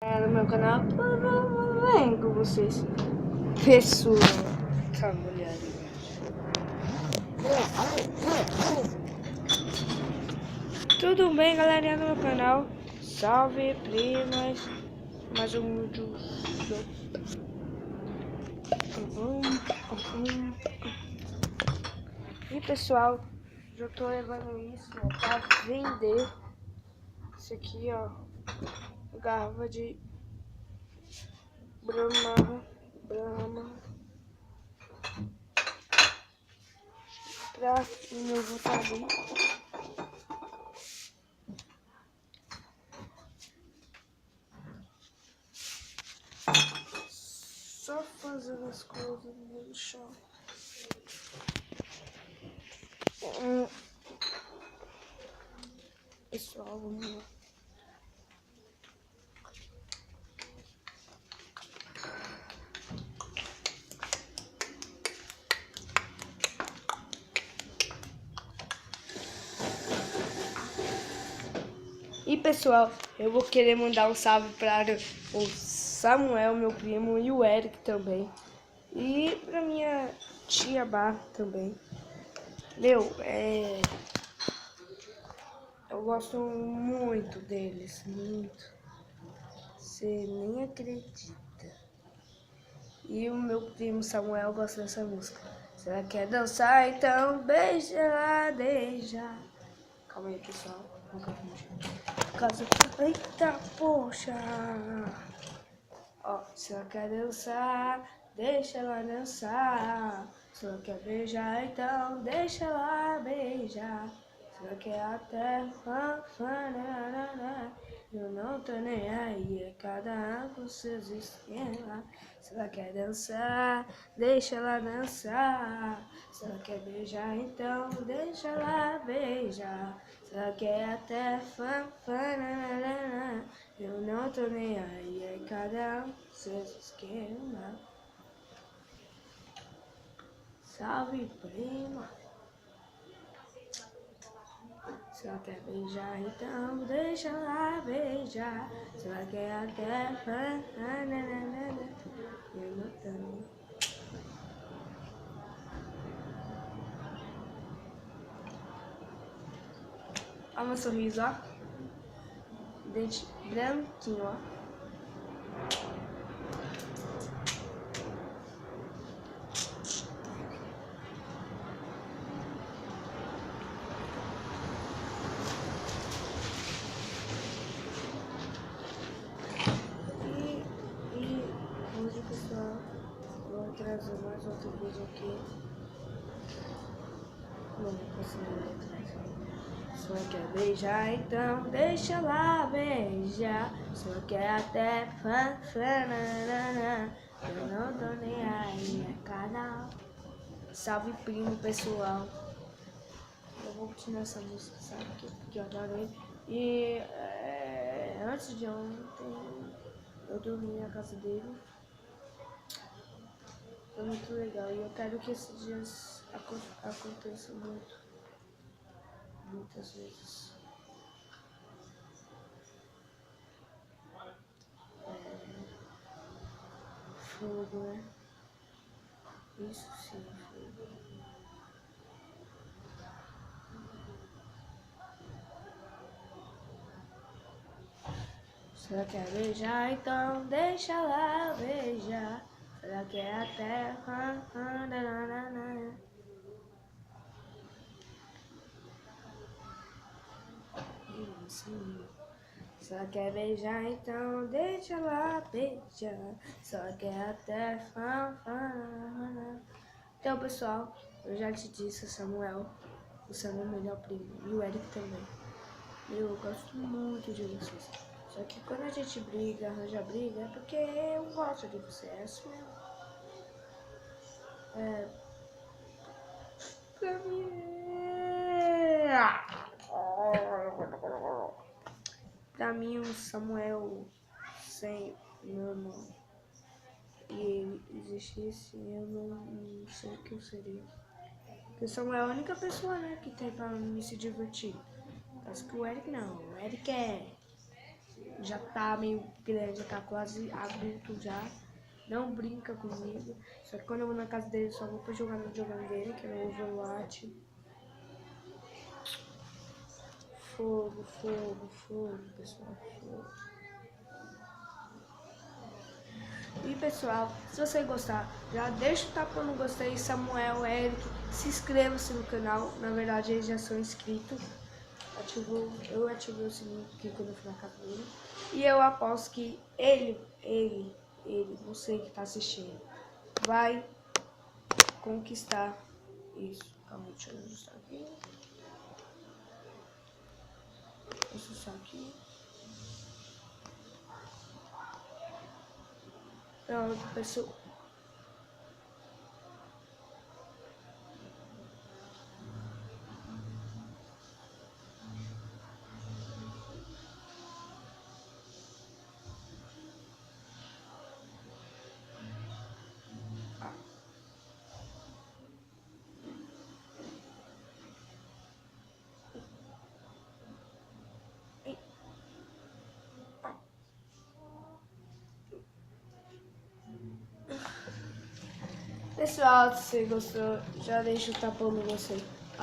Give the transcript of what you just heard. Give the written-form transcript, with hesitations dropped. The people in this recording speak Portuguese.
No meu canal, tudo bem com vocês? Pessoal, tá molhado. Tudo bem, galerinha do meu canal? Salve, primas. Mais um vídeo. E pessoal, já tô levando isso, ó, pra vender. Isso aqui, ó, garrafa de Brahma pra meu votador. Só fazendo as coisas no chão. Pessoal, vamos lá. E pessoal, eu vou querer mandar um salve para o Samuel, meu primo, e o Eric também. E pra minha tia Bar também. Meu, eu gosto muito deles, muito. Você nem acredita. E o meu primo Samuel gosta dessa música. Se ela quer dançar, então beija lá, deixa. Calma aí, pessoal. Nunca casa. Eita, poxa. Ó, se ela quer dançar, deixa ela dançar. Se ela quer beijar, então deixa ela beijar. Se ela quer até eu não tô nem aí, é cada um com seus esquemas. Se ela quer dançar, deixa ela dançar. Se ela quer beijar, então deixa ela beijar. Se ela quer até eu não tô nem aí, é cada um com seus esquemas. Salve, prima. Se ela quer beijar, então deixa ela beijar. Se ela quer até eu não tô nem. Olha meu sorriso, ó. Dente branquinho, ó. E hoje, pessoal, vou trazer mais outro vídeo aqui. Não consigo ler atrás. Se ela quer beijar, então deixa ela beijar. Se ela quer até eu não tô nem aí, é cada um. Salve, primo, pessoal. Eu vou continuar essa música, sabe? Porque eu adoro ele. E antes de ontem, eu dormi na casa dele. Foi muito legal. E eu quero que esses dias aconteçam muitas vezes. Fogo, né? Isso sim, fogo. Se ela quer beijar, então deixa ela beijar. Se ela quer até se ela quer beijar, então deixa ela beijar. Se ela quer até Então, pessoal, eu já te disse, Samuel, o Samuel é o melhor primo, e o Eric também. Eu gosto muito de vocês. Só que quando a gente briga, arranja briga, é porque eu gosto de você, é assim mesmo. Pra mim Pra mim, o Samuel sem meu irmão e ele existisse, eu não sei o que eu seria. Porque o Samuel é a única pessoa, né, que tem pra me se divertir. Acho que o Eric não. O Eric é já tá meio grande, já tá quase adulto já. Não brinca comigo. Só que quando eu vou na casa dele, só vou pra jogar no videogame dele, que é no Overwatch. Fogo, fogo, fogo, pessoal, fogo. E pessoal, se você gostar, já deixa o tapa no gostei, Samuel, Eric, se inscreva-se no canal, na verdade eles já são inscritos. Eu ativei o sininho aqui quando eu fui na casa dele. E eu aposto que ele, você que tá assistindo, vai conquistar isso. Calma, deixa eu ajustar aqui. Ajustar aqui. Pronto, pessoal. Pessoal, se você gostou, já deixa o tapão no você.